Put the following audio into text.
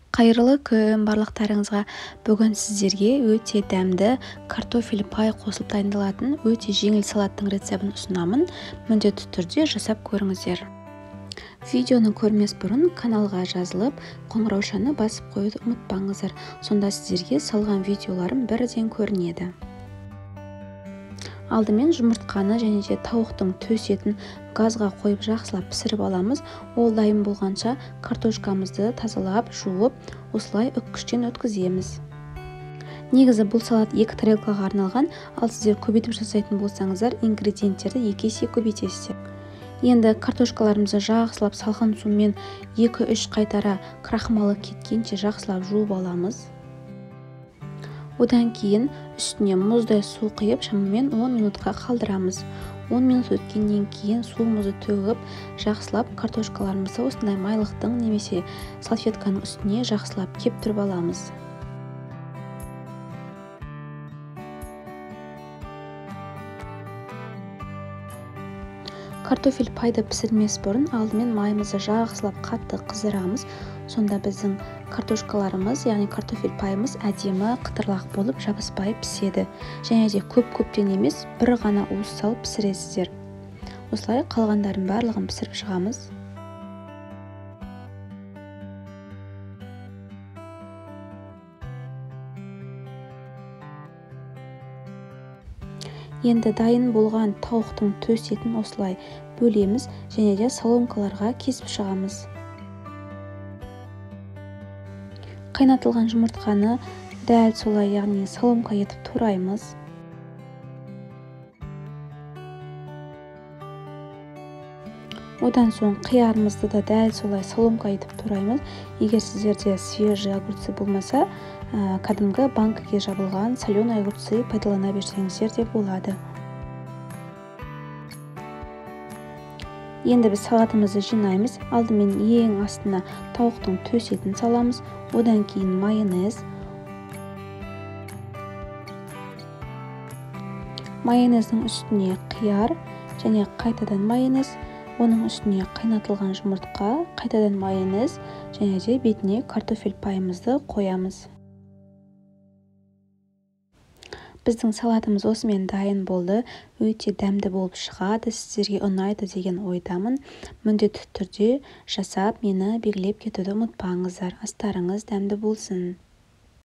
Қайырлы күн барлықтарыңызға. Бүгін сіздерге өте дәмді картофель пай қосылып дайындалатын өте жеңіл салаттың рецебін ұсынамын. Міндетті түрде жасап көріңіздер. Видеоны көрмес бұрын каналға жазылып, қоңыраушаны басып қоюды ұмытпаңыздар. Сонда сіздерге салған видеоларым бірден көрінеді. Алдымен жұмыртқаны және де тауықтың төс етін газға қойып жақсылап пісіріп аламыз. Ол дайын болғанша картошкамызды тазалап, жуып, осылай үккіштен өткіземіз. Негізі бұл салат 2 тарелкаға арналған, ал сіздер көбейтіп жасайтын болсаңыздар, ингредиенттерді 2 есе көбейтесіздер. Енді картошкаларымызды жақсылап салқын сумен 2-3 қайтара крахмалы кеткенше жақсылап жуып аламыз. Одан кейін үстіне мұздай су құйып шамамен 10 минутқа қалдырамыз. 10 минут өткеннен кейін суымызды төгіп, жақсылап картошкаларымызды осындай майлықтың немесе салфетканың үстіне жақсылап кептіріп аламыз. Картофель пайды пісірмес бұрын алдымен майымызды жақсылап қатты қыздырамыз. Сонда біздің картошкаларымыз, яғни картофель пайымыз әдемі қытырлақ болып жабыспай піседі. Және де көп-көптен емес, бір ғана уыс салып пісіресіздер. Осылай қалғандарын барлығын пісіріп шығамыз. Енді дайын болған тауықтың төс етін осылай бөлеміз және де соломкаларға кесіп шығамыз. Қайнатылған жұмыртқаны дәл солай, яғни соломка етіп тураймыз. Одан соң қиярымызды да дәл солай соломка етіп тураймыз. Егер сіздерде свежий огурцы болмаса, кәдімгі банкіге жабылған соленый огурцы пайдалана берсеңіздер де болады. Енді біз салатымызды жинаймыз. Алдымен ең астына тауықтың төс етін саламыз. Одан кейін майонез. Майонездің үстіне қияр және қайтадан майонез. Оның үстіне қайнатылған жұмыртқа, қайтадан майонез және де бетіне картофель пайымызды қоямыз. Біздің салатымыз осымен дайын болды. Өте дәмді болып шығады, сіздерге ұнайды деген ойдамын. Міндетті түрде жасап, мені белгілеп кетуді ұмытпаңыздар. Астарыңыз дәмді болсын.